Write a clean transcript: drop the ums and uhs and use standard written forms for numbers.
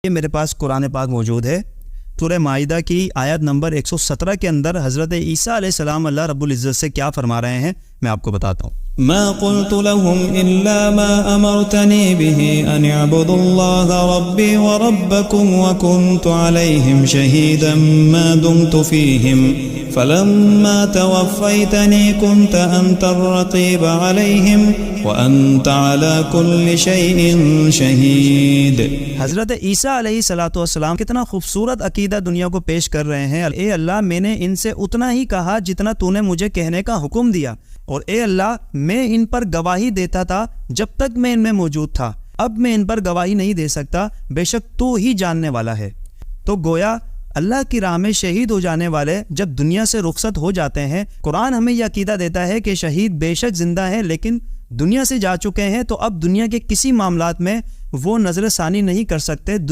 ये मेरे पास कुरान पाक मौजूद है। सूरह माइदा की आयत नंबर 117 के अंदर हज़रत ईसा अलैहिस्सलाम अल्लाह रब्बुल इज़्ज़त से क्या फरमा रहे हैं, मैं आपको बताता हूँ। मा क़ुल्तु लहुम इल्ला मा अमरतनी बिही अन अअबुदुल्लाह रब्बी व रब्बकुम व कुन्तु अलैहिम शहीदन मा दुमतु फीहिम फलम्मा तवफ़्फ़यतनी कुन्त अंतर रक़ीब अलैहिम व अंत अला कुल्लि शैइन शहीद। हज़रत ईसा अलैहिस्सलातु वस्सलाम कितना खूबसूरत अकीदा दुनिया को पेश कर रहे हैं। ए अल्लाह, मैंने इनसे उतना ही कहा जितना तूने मुझे कहने का हुक्म दिया, और ए अल्लाह, मैं इन पर गवाही देता था जब तक मैं इनमें मौजूद था। अब मैं इन पर गवाही नहीं दे सकता, बेशक तू ही जानने वाला है। तो गोया अल्लाह की राह में शहीद हो जाने वाले जब दुनिया से रुखसत हो जाते हैं, कुरान हमें यह अकीदा देता है कि शहीद बेशक जिंदा है लेकिन दुनिया से जा चुके हैं, तो अब दुनिया के किसी मामलात में वो नजर सानी नहीं कर सकते।